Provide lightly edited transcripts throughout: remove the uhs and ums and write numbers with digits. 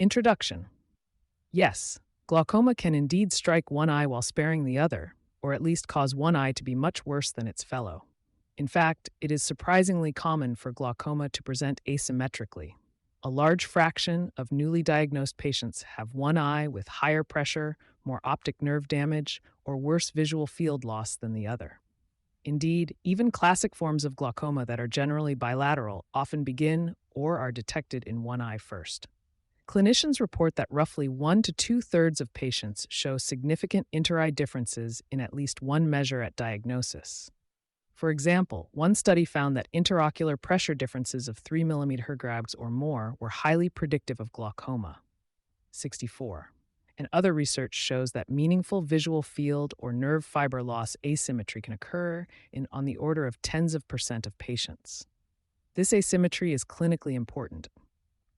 Introduction. Yes, glaucoma can indeed strike one eye while sparing the other, or at least cause one eye to be much worse than its fellow. In fact, it is surprisingly common for glaucoma to present asymmetrically. A large fraction of newly diagnosed patients have one eye with higher pressure, more optic nerve damage, or worse visual field loss than the other. Indeed, even classic forms of glaucoma that are generally bilateral often begin or are detected in one eye first. Clinicians report that roughly 1 to 2/3 of patients show significant inter-eye differences in at least one measure at diagnosis. For example, one study found that interocular pressure differences of 3 mmHg or more were highly predictive of glaucoma. 64. And other research shows that meaningful visual field or nerve fiber loss asymmetry can occur on the order of tens of % of patients. This asymmetry is clinically important.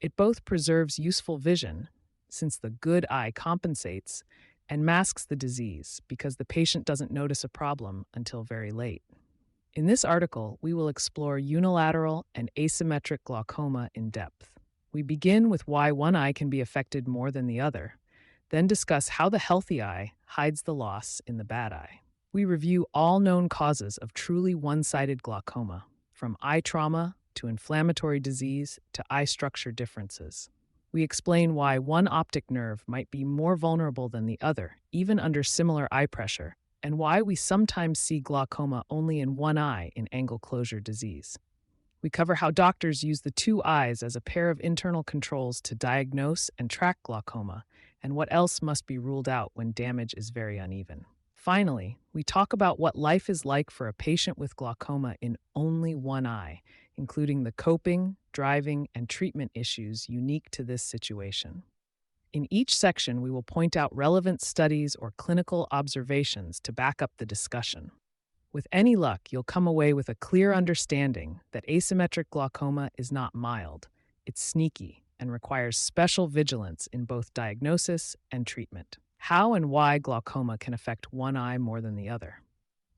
It both preserves useful vision, since the good eye compensates, and masks the disease because the patient doesn't notice a problem until very late. In this article, we will explore unilateral and asymmetric glaucoma in depth. We begin with why one eye can be affected more than the other, then discuss how the healthy eye hides the loss in the bad eye. We review all known causes of truly one-sided glaucoma, from eye trauma to inflammatory disease to eye structure differences. We explain why one optic nerve might be more vulnerable than the other, even under similar eye pressure, and why we sometimes see glaucoma only in one eye in angle closure disease. We cover how doctors use the two eyes as a pair of internal controls to diagnose and track glaucoma, and what else must be ruled out when damage is very uneven. Finally, we talk about what life is like for a patient with glaucoma in only one eye, including the coping, driving, and treatment issues unique to this situation. In each section, we will point out relevant studies or clinical observations to back up the discussion. With any luck, you'll come away with a clear understanding that asymmetric glaucoma is not mild, it's sneaky, and requires special vigilance in both diagnosis and treatment. How and why glaucoma can affect one eye more than the other.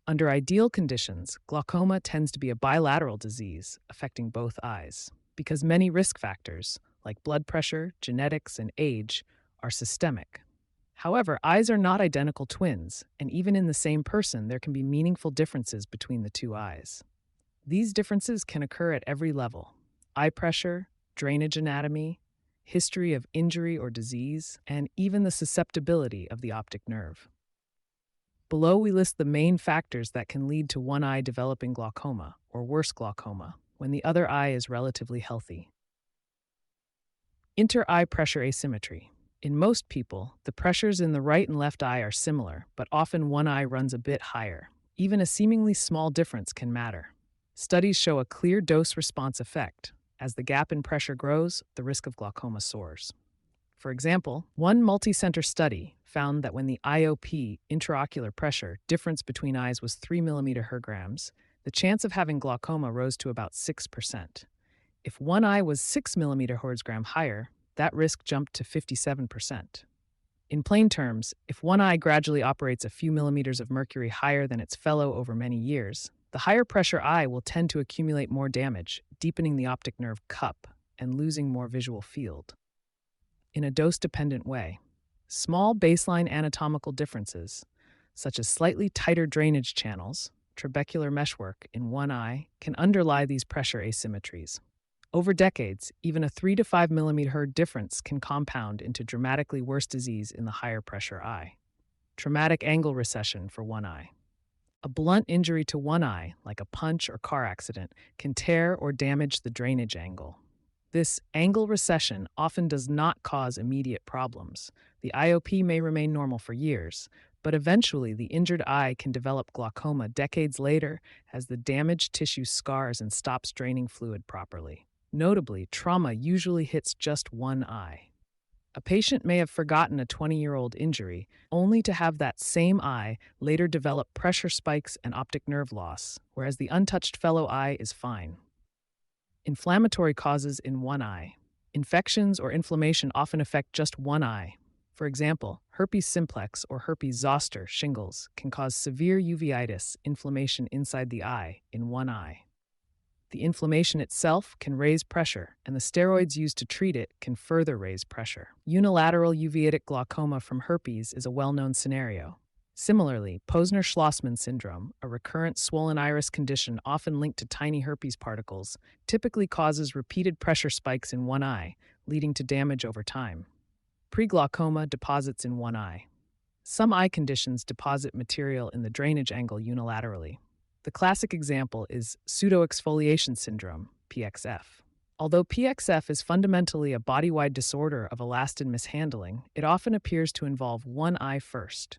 Under ideal conditions, glaucoma tends to be a bilateral disease affecting both eyes, because many risk factors, like blood pressure, genetics, and age, are systemic. However, eyes are not identical twins, and even in the same person, there can be meaningful differences between the two eyes. These differences can occur at every level: eye pressure, drainage anatomy, history of injury or disease, and even the susceptibility of the optic nerve. Below, we list the main factors that can lead to one eye developing glaucoma, or worse glaucoma, when the other eye is relatively healthy. Inter-eye pressure asymmetry. In most people, the pressures in the right and left eye are similar, but often one eye runs a bit higher. Even a seemingly small difference can matter. Studies show a clear dose-response effect. As the gap in pressure grows, the risk of glaucoma soars. For example, one multicenter study found that when the IOP, intraocular pressure, difference between eyes was 3 mmHg, the chance of having glaucoma rose to about 6%. If one eye was 6 mmHg higher, that risk jumped to 57%. In plain terms, if one eye gradually operates a few millimeters of mercury higher than its fellow over many years, the higher pressure eye will tend to accumulate more damage, deepening the optic nerve cup and losing more visual field. In a dose-dependent way, small baseline anatomical differences, such as slightly tighter drainage channels, trabecular meshwork in one eye, can underlie these pressure asymmetries. Over decades, even a 3 to 5 mmHg difference can compound into dramatically worse disease in the higher pressure eye. Traumatic angle recession for one eye. A blunt injury to one eye, like a punch or car accident, can tear or damage the drainage angle. This angle recession often does not cause immediate problems. The IOP may remain normal for years, but eventually the injured eye can develop glaucoma decades later as the damaged tissue scars and stops draining fluid properly. Notably, trauma usually hits just one eye. A patient may have forgotten a 20-year-old injury, only to have that same eye later develop pressure spikes and optic nerve loss, whereas the untouched fellow eye is fine. Inflammatory causes in one eye. Infections or inflammation often affect just one eye. For example, herpes simplex or herpes zoster shingles can cause severe uveitis, inflammation inside the eye, in one eye. The inflammation itself can raise pressure, and the steroids used to treat it can further raise pressure. Unilateral uveitic glaucoma from herpes is a well-known scenario. Similarly, Posner-Schlossman syndrome, a recurrent swollen iris condition often linked to tiny herpes particles, typically causes repeated pressure spikes in one eye, leading to damage over time. Preglaucoma deposits in one eye. Some eye conditions deposit material in the drainage angle unilaterally. The classic example is pseudoexfoliation syndrome, PXF. Although PXF is fundamentally a body-wide disorder of elastin mishandling, it often appears to involve one eye first.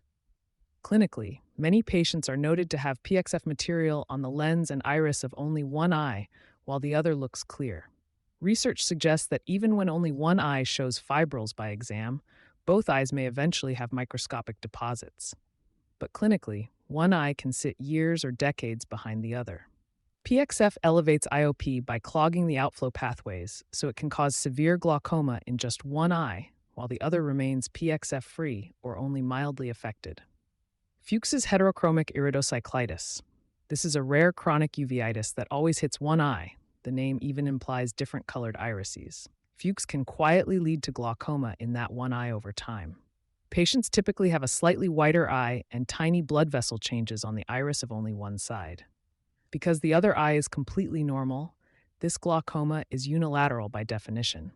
Clinically, many patients are noted to have PXF material on the lens and iris of only one eye, while the other looks clear. Research suggests that even when only one eye shows fibrils by exam, both eyes may eventually have microscopic deposits. But clinically, one eye can sit years or decades behind the other. PXF elevates IOP by clogging the outflow pathways, so it can cause severe glaucoma in just one eye, while the other remains PXF-free or only mildly affected. Fuchs's heterochromic iridocyclitis. This is a rare chronic uveitis that always hits one eye. The name even implies different colored irises. Fuchs can quietly lead to glaucoma in that one eye over time. Patients typically have a slightly whiter eye and tiny blood vessel changes on the iris of only one side. Because the other eye is completely normal, this glaucoma is unilateral by definition.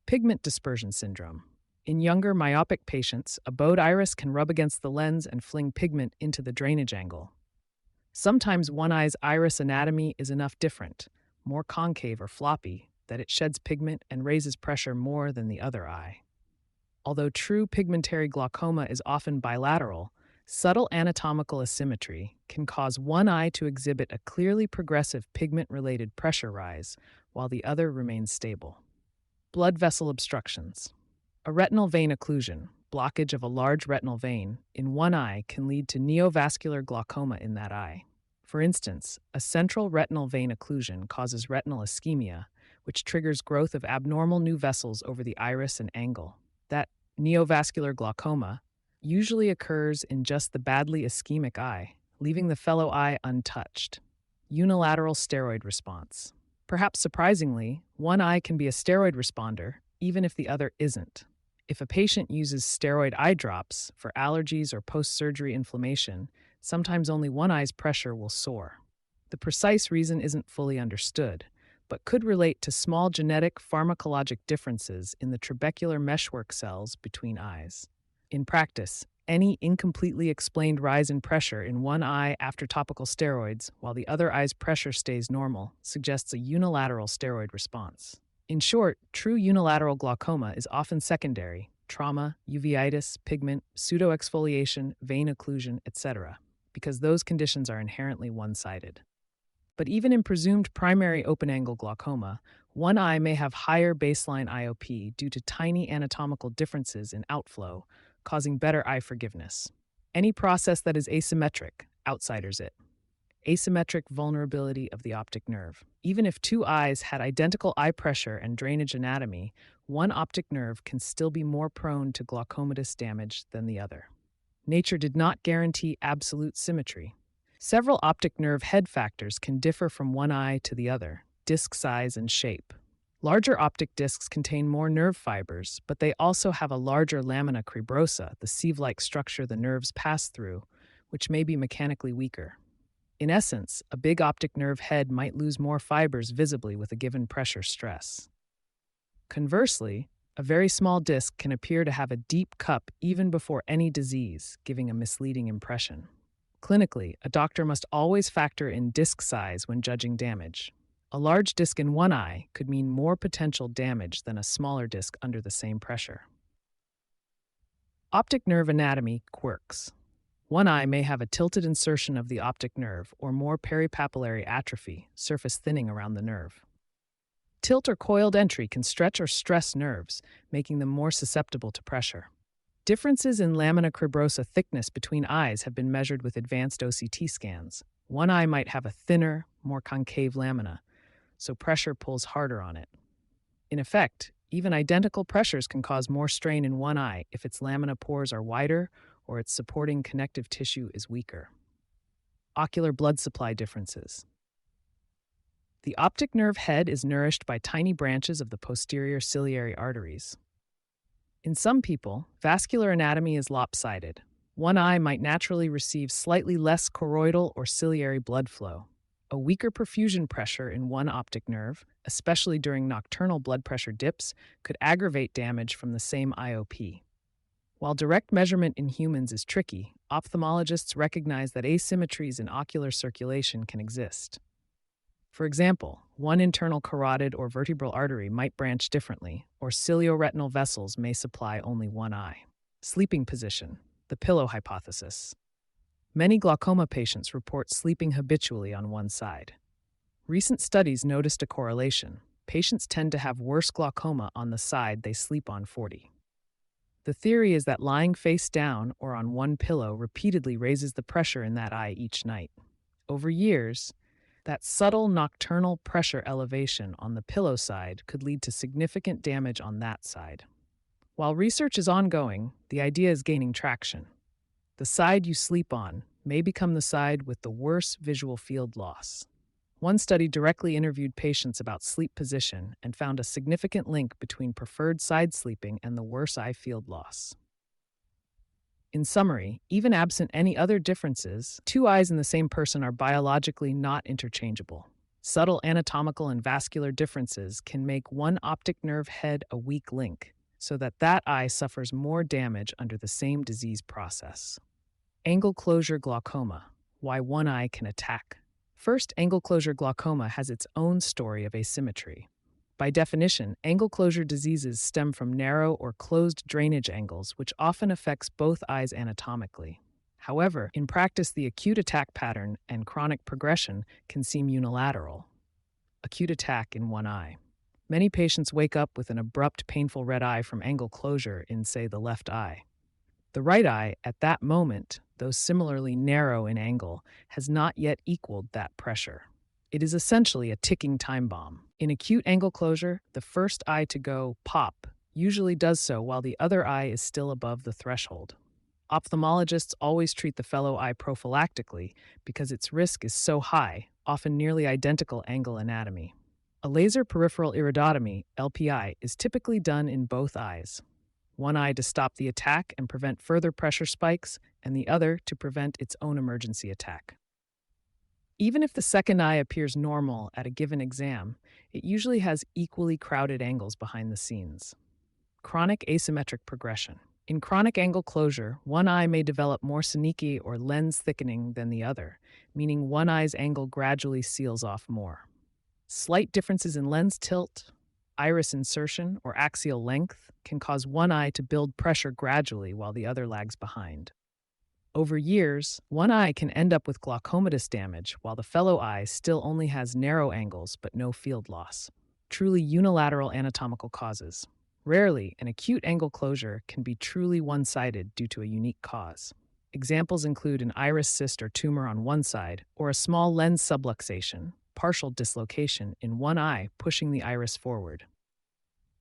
Pigment dispersion syndrome. In younger myopic patients, a bowed iris can rub against the lens and fling pigment into the drainage angle. Sometimes one eye's iris anatomy is enough different, more concave or floppy, that it sheds pigment and raises pressure more than the other eye. Although true pigmentary glaucoma is often bilateral, subtle anatomical asymmetry can cause one eye to exhibit a clearly progressive pigment-related pressure rise, while the other remains stable. Blood vessel obstructions. A retinal vein occlusion, blockage of a large retinal vein, in one eye can lead to neovascular glaucoma in that eye. For instance, a central retinal vein occlusion causes retinal ischemia, which triggers growth of abnormal new vessels over the iris and angle. That neovascular glaucoma usually occurs in just the badly ischemic eye, leaving the fellow eye untouched. Unilateral steroid response. Perhaps surprisingly, one eye can be a steroid responder, even if the other isn't. If a patient uses steroid eye drops for allergies or post-surgery inflammation, sometimes only one eye's pressure will soar. The precise reason isn't fully understood, but could relate to small genetic pharmacologic differences in the trabecular meshwork cells between eyes. In practice, any incompletely explained rise in pressure in one eye after topical steroids while the other eye's pressure stays normal suggests a unilateral steroid response. In short, true unilateral glaucoma is often secondary: trauma, uveitis, pigment, pseudoexfoliation, vein occlusion, etc., because those conditions are inherently one-sided. But even in presumed primary open-angle glaucoma, one eye may have higher baseline IOP due to tiny anatomical differences in outflow, causing better eye forgiveness. Any process that is asymmetric outsiders it. Asymmetric vulnerability of the optic nerve. Even if two eyes had identical eye pressure and drainage anatomy, one optic nerve can still be more prone to glaucomatous damage than the other. Nature did not guarantee absolute symmetry. Several optic nerve head factors can differ from one eye to the other: disc size and shape. Larger optic discs contain more nerve fibers, but they also have a larger lamina cribrosa, the sieve-like structure the nerves pass through, which may be mechanically weaker. In essence, a big optic nerve head might lose more fibers visibly with a given pressure stress. Conversely, a very small disc can appear to have a deep cup even before any disease, giving a misleading impression. Clinically, a doctor must always factor in disc size when judging damage. A large disc in one eye could mean more potential damage than a smaller disc under the same pressure. Optic nerve anatomy quirks. One eye may have a tilted insertion of the optic nerve or more peripapillary atrophy, surface thinning around the nerve. Tilt or coiled entry can stretch or stress nerves, making them more susceptible to pressure. Differences in lamina cribrosa thickness between eyes have been measured with advanced OCT scans. One eye might have a thinner, more concave lamina, so pressure pulls harder on it. In effect, even identical pressures can cause more strain in one eye if its lamina pores are wider or its supporting connective tissue is weaker. Ocular blood supply differences. The optic nerve head is nourished by tiny branches of the posterior ciliary arteries. In some people, vascular anatomy is lopsided. One eye might naturally receive slightly less choroidal or ciliary blood flow. A weaker perfusion pressure in one optic nerve, especially during nocturnal blood pressure dips, could aggravate damage from the same IOP. While direct measurement in humans is tricky, ophthalmologists recognize that asymmetries in ocular circulation can exist. For example, one internal carotid or vertebral artery might branch differently, or cilioretinal vessels may supply only one eye. Sleeping position, the pillow hypothesis. Many glaucoma patients report sleeping habitually on one side. Recent studies noticed a correlation. Patients tend to have worse glaucoma on the side they sleep on 40. The theory is that lying face down or on one pillow repeatedly raises the pressure in that eye each night. Over years, that subtle nocturnal pressure elevation on the pillow side could lead to significant damage on that side. While research is ongoing, the idea is gaining traction. The side you sleep on may become the side with the worst visual field loss. One study directly interviewed patients about sleep position and found a significant link between preferred side sleeping and the worse eye field loss. In summary, even absent any other differences, two eyes in the same person are biologically not interchangeable. Subtle anatomical and vascular differences can make one optic nerve head a weak link, so that eye suffers more damage under the same disease process. Angle closure glaucoma, why one eye can attack. First, angle closure glaucoma has its own story of asymmetry. By definition, angle closure diseases stem from narrow or closed drainage angles, which often affects both eyes anatomically. However, in practice, the acute attack pattern and chronic progression can seem unilateral. Acute attack in one eye. Many patients wake up with an abrupt, painful red eye from angle closure in, say, the left eye. The right eye, at that moment, though similarly narrow in angle, has not yet equaled that pressure. It is essentially a ticking time bomb. In acute angle closure, the first eye to go pop usually does so while the other eye is still above the threshold. Ophthalmologists always treat the fellow eye prophylactically because its risk is so high, often nearly identical angle anatomy. A laser peripheral iridotomy, LPI, is typically done in both eyes. One eye to stop the attack and prevent further pressure spikes, and the other to prevent its own emergency attack. Even if the second eye appears normal at a given exam, it usually has equally crowded angles behind the scenes. Chronic asymmetric progression. In chronic angle closure, one eye may develop more synechia or lens thickening than the other, meaning one eye's angle gradually seals off more. Slight differences in lens tilt, iris insertion, or axial length can cause one eye to build pressure gradually while the other lags behind. Over years, one eye can end up with glaucomatous damage while the fellow eye still only has narrow angles but no field loss. Truly unilateral anatomical causes. Rarely, an acute angle closure can be truly one-sided due to a unique cause. Examples include an iris cyst or tumor on one side, or a small lens subluxation, partial dislocation in one eye pushing the iris forward.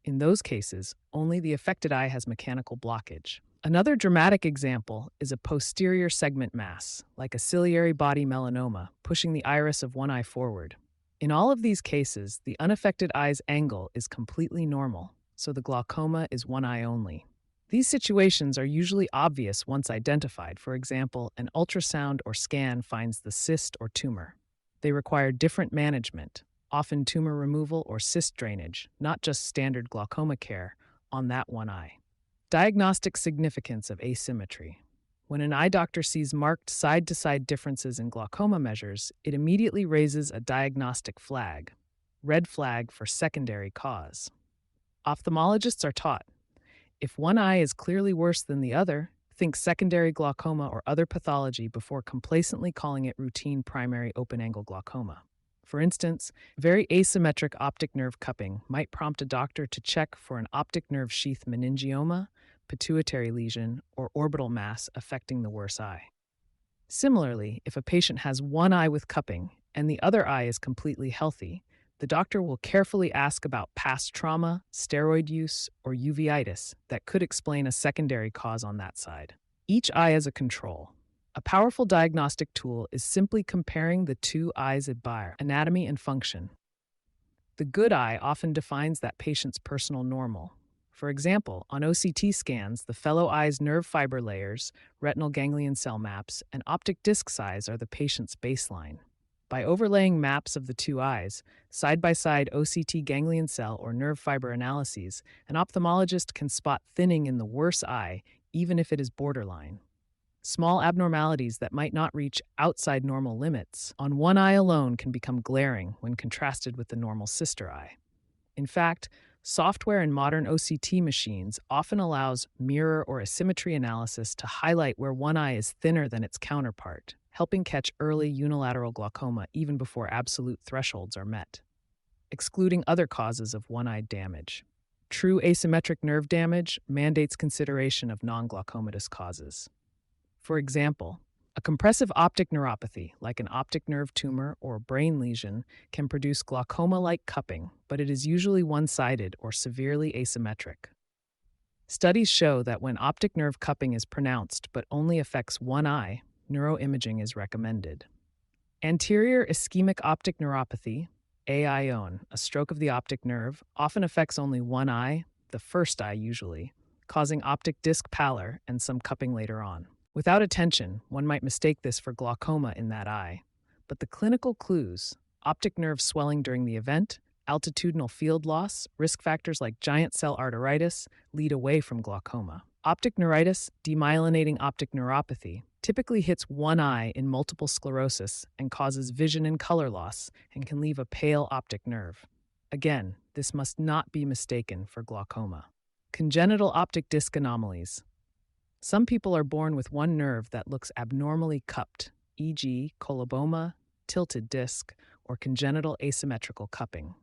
In those cases, only the affected eye has mechanical blockage. Another dramatic example is a posterior segment mass, like a ciliary body melanoma, pushing the iris of one eye forward. In all of these cases, the unaffected eye's angle is completely normal, so the glaucoma is one eye only. These situations are usually obvious once identified. For example, an ultrasound or scan finds the cyst or tumor. They require different management, often tumor removal or cyst drainage, not just standard glaucoma care, on that one eye. Diagnostic significance of asymmetry. When an eye doctor sees marked side-to-side differences in glaucoma measures, it immediately raises a diagnostic flag, red flag for secondary cause. Ophthalmologists are taught, if one eye is clearly worse than the other, think secondary glaucoma or other pathology before complacently calling it routine primary open-angle glaucoma. For instance, very asymmetric optic nerve cupping might prompt a doctor to check for an optic nerve sheath meningioma, pituitary lesion, or orbital mass affecting the worse eye. Similarly, if a patient has one eye with cupping and the other eye is completely healthy, the doctor will carefully ask about past trauma, steroid use, or uveitis that could explain a secondary cause on that side. Each eye as a control. A powerful diagnostic tool is simply comparing the two eyes at anatomy and function. The good eye often defines that patient's personal normal. For example, on OCT scans, the fellow eye's nerve fiber layers, retinal ganglion cell maps, and optic disc size are the patient's baseline. By overlaying maps of the two eyes, side-by-side OCT ganglion cell or nerve fiber analyses, an ophthalmologist can spot thinning in the worse eye, even if it is borderline. Small abnormalities that might not reach outside normal limits on one eye alone can become glaring when contrasted with the normal sister eye. In fact, software in modern OCT machines often allows mirror or asymmetry analysis to highlight where one eye is thinner than its counterpart, helping catch early unilateral glaucoma even before absolute thresholds are met. Excluding other causes of one-eyed damage. True asymmetric nerve damage mandates consideration of non-glaucomatous causes. For example, a compressive optic neuropathy, like an optic nerve tumor or brain lesion, can produce glaucoma-like cupping, but it is usually one-sided or severely asymmetric. Studies show that when optic nerve cupping is pronounced but only affects one eye, neuroimaging is recommended. Anterior ischemic optic neuropathy, AION, a stroke of the optic nerve, often affects only one eye, the first eye usually, causing optic disc pallor and some cupping later on. Without attention, one might mistake this for glaucoma in that eye. But the clinical clues, optic nerve swelling during the event, altitudinal field loss, risk factors like giant cell arteritis, lead away from glaucoma. Optic neuritis, demyelinating optic neuropathy, typically hits one eye in multiple sclerosis and causes vision and color loss and can leave a pale optic nerve. Again, this must not be mistaken for glaucoma. Congenital optic disc anomalies. Some people are born with one nerve that looks abnormally cupped, e.g., coloboma, tilted disc, or congenital asymmetrical cupping.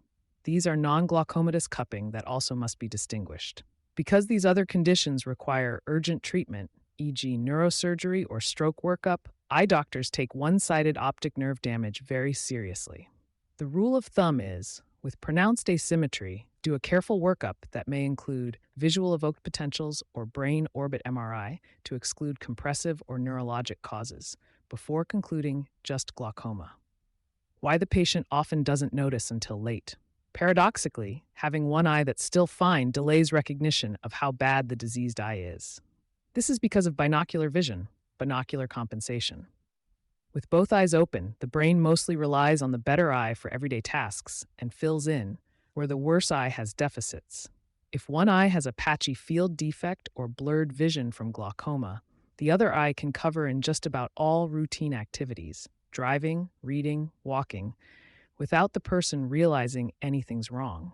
These are non-glaucomatous cupping that also must be distinguished. Because these other conditions require urgent treatment, e.g., neurosurgery or stroke workup, eye doctors take one-sided optic nerve damage very seriously. The rule of thumb is, with pronounced asymmetry, do a careful workup that may include visual evoked potentials or brain orbit MRI to exclude compressive or neurologic causes, before concluding just glaucoma. Why the patient often doesn't notice until late. Paradoxically, having one eye that's still fine delays recognition of how bad the diseased eye is. This is because of binocular vision, binocular compensation. With both eyes open, the brain mostly relies on the better eye for everyday tasks and fills in where the worse eye has deficits. If one eye has a patchy field defect or blurred vision from glaucoma, the other eye can cover in just about all routine activities, driving, reading, walking, without the person realizing anything's wrong.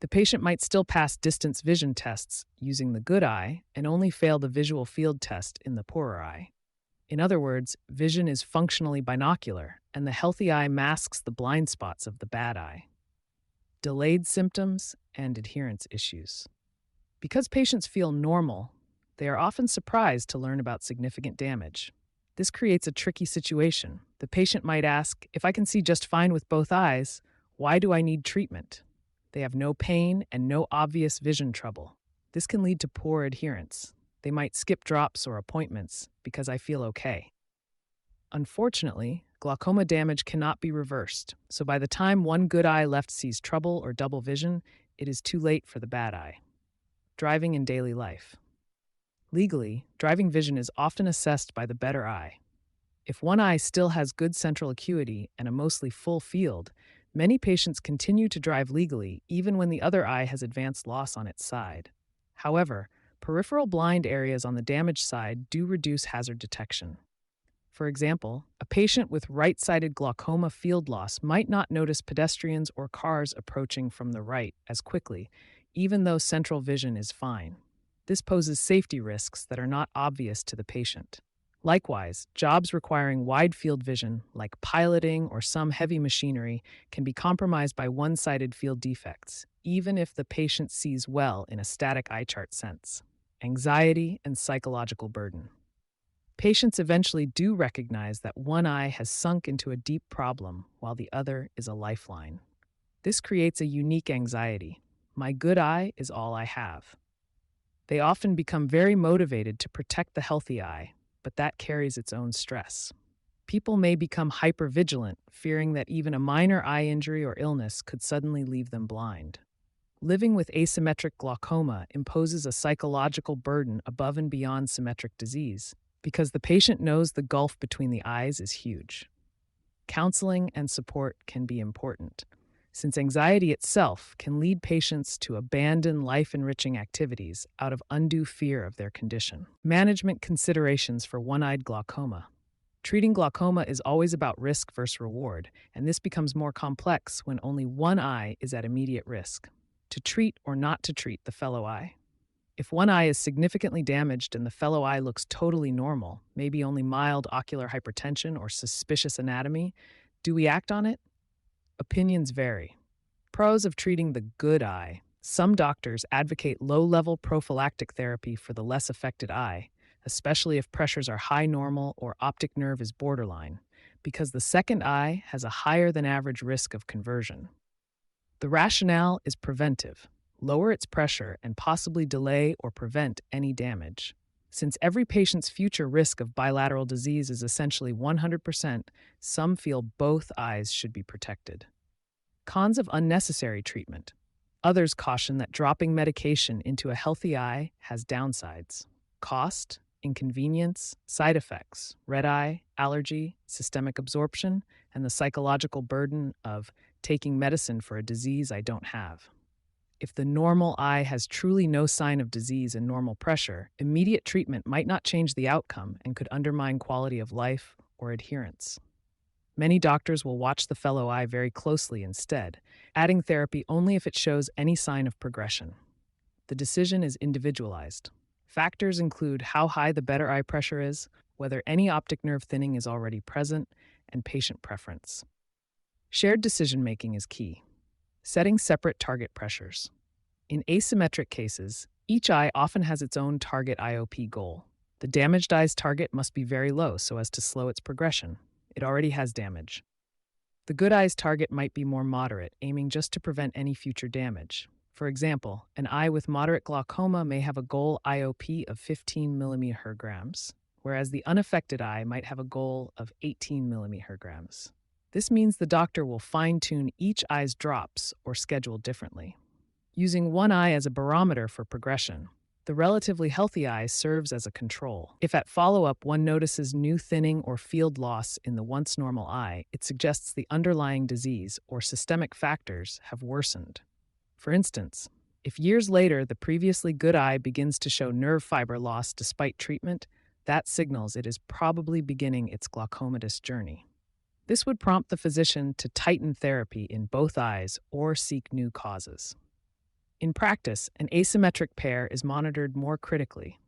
The patient might still pass distance vision tests using the good eye and only fail the visual field test in the poorer eye. In other words, vision is functionally binocular, and the healthy eye masks the blind spots of the bad eye. Delayed symptoms and adherence issues. Because patients feel normal, they are often surprised to learn about significant damage. This creates a tricky situation. The patient might ask, if I can see just fine with both eyes, why do I need treatment? They have no pain and no obvious vision trouble. This can lead to poor adherence. They might skip drops or appointments because I feel okay. Unfortunately, glaucoma damage cannot be reversed, so by the time one good eye left sees trouble or double vision, it is too late for the bad eye. Driving in daily life. Legally, driving vision is often assessed by the better eye. If one eye still has good central acuity and a mostly full field, many patients continue to drive legally even when the other eye has advanced loss on its side. However, peripheral blind areas on the damaged side do reduce hazard detection. For example, a patient with right-sided glaucoma field loss might not notice pedestrians or cars approaching from the right as quickly, even though central vision is fine. This poses safety risks that are not obvious to the patient. Likewise, jobs requiring wide field vision, like piloting or some heavy machinery, can be compromised by one-sided field defects, even if the patient sees well in a static eye chart sense. Anxiety and psychological burden. Patients eventually do recognize that one eye has sunk into a deep problem while the other is a lifeline. This creates a unique anxiety. My good eye is all I have. They often become very motivated to protect the healthy eye, but that carries its own stress. People may become hypervigilant, fearing that even a minor eye injury or illness could suddenly leave them blind. Living with asymmetric glaucoma imposes a psychological burden above and beyond symmetric disease, because the patient knows the gulf between the eyes is huge. Counseling and support can be important, since anxiety itself can lead patients to abandon life-enriching activities out of undue fear of their condition. Management considerations for one-eyed glaucoma. Treating glaucoma is always about risk versus reward, and this becomes more complex when only one eye is at immediate risk. To treat or not to treat the fellow eye. If one eye is significantly damaged and the fellow eye looks totally normal, maybe only mild ocular hypertension or suspicious anatomy, do we act on it? Opinions vary. Pros of treating the good eye. Some doctors advocate low-level prophylactic therapy for the less affected eye, especially if pressures are high normal or optic nerve is borderline, because the second eye has a higher than average risk of conversion. The rationale is preventive. Lower its pressure and possibly delay or prevent any damage. Since every patient's future risk of bilateral disease is essentially 100%, some feel both eyes should be protected. Cons of unnecessary treatment. Others caution that dropping medication into a healthy eye has downsides. Cost, inconvenience, side effects, red eye, allergy, systemic absorption, and the psychological burden of taking medicine for a disease I don't have. If the normal eye has truly no sign of disease and normal pressure, immediate treatment might not change the outcome and could undermine quality of life or adherence. Many doctors will watch the fellow eye very closely instead, adding therapy only if it shows any sign of progression. The decision is individualized. Factors include how high the better eye pressure is, whether any optic nerve thinning is already present, and patient preference. Shared decision-making is key. Setting separate target pressures. In asymmetric cases, each eye often has its own target IOP goal. The damaged eye's target must be very low so as to slow its progression. It already has damage. The good eye's target might be more moderate, aiming just to prevent any future damage. For example, an eye with moderate glaucoma may have a goal IOP of 15 mmHg, whereas the unaffected eye might have a goal of 18 mmHg. This means the doctor will fine-tune each eye's drops or schedule differently. Using one eye as a barometer for progression, the relatively healthy eye serves as a control. If at follow-up one notices new thinning or field loss in the once normal eye, it suggests the underlying disease or systemic factors have worsened. For instance, if years later the previously good eye begins to show nerve fiber loss despite treatment, that signals it is probably beginning its glaucomatous journey. This would prompt the physician to tighten therapy in both eyes or seek new causes. In practice, an asymmetric pair is monitored more critically.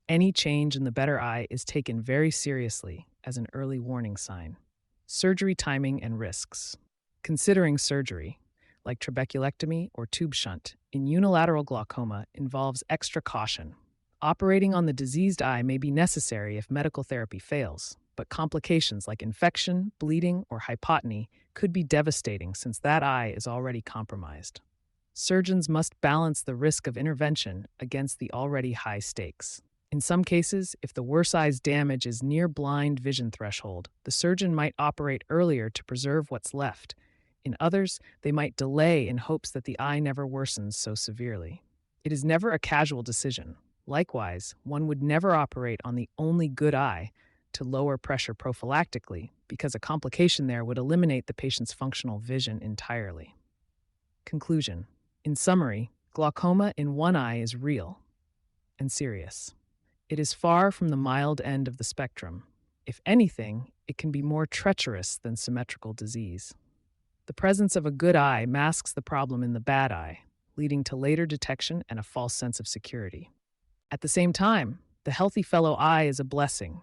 Any change in the better eye is taken very seriously as an early warning sign. Surgery timing and risks. Considering surgery, like trabeculectomy or tube shunt, in unilateral glaucoma involves extra caution. Operating on the diseased eye may be necessary if medical therapy fails, but complications like infection, bleeding, or hypotony could be devastating since that eye is already compromised. Surgeons must balance the risk of intervention against the already high stakes. In some cases, if the worse eye's damage is near blind vision threshold, the surgeon might operate earlier to preserve what's left. In others, they might delay in hopes that the eye never worsens so severely. It is never a casual decision. Likewise, one would never operate on the only good eye to lower pressure prophylactically, because a complication there would eliminate the patient's functional vision entirely. Conclusion. In summary, glaucoma in one eye is real and serious. It is far from the mild end of the spectrum. If anything, it can be more treacherous than symmetrical disease. The presence of a good eye masks the problem in the bad eye, leading to later detection and a false sense of security. At the same time, the healthy fellow eye is a blessing,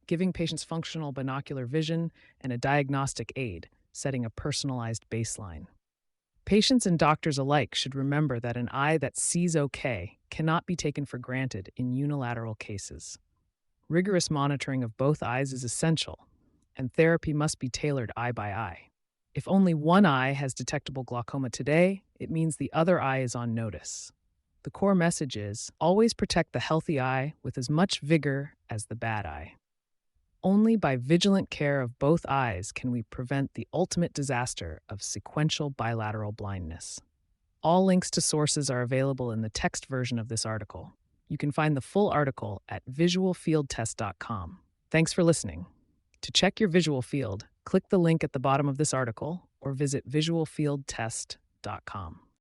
giving patients functional binocular vision and a diagnostic aid, setting a personalized baseline. Patients and doctors alike should remember that an eye that sees okay cannot be taken for granted in unilateral cases. Rigorous monitoring of both eyes is essential, and therapy must be tailored eye by eye. If only one eye has detectable glaucoma today, it means the other eye is on notice. The core message is, always protect the healthy eye with as much vigor as the bad eye. Only by vigilant care of both eyes can we prevent the ultimate disaster of sequential bilateral blindness. All links to sources are available in the text version of this article. You can find the full article at visualfieldtest.com. Thanks for listening. To check your visual field, click the link at the bottom of this article or visit visualfieldtest.com.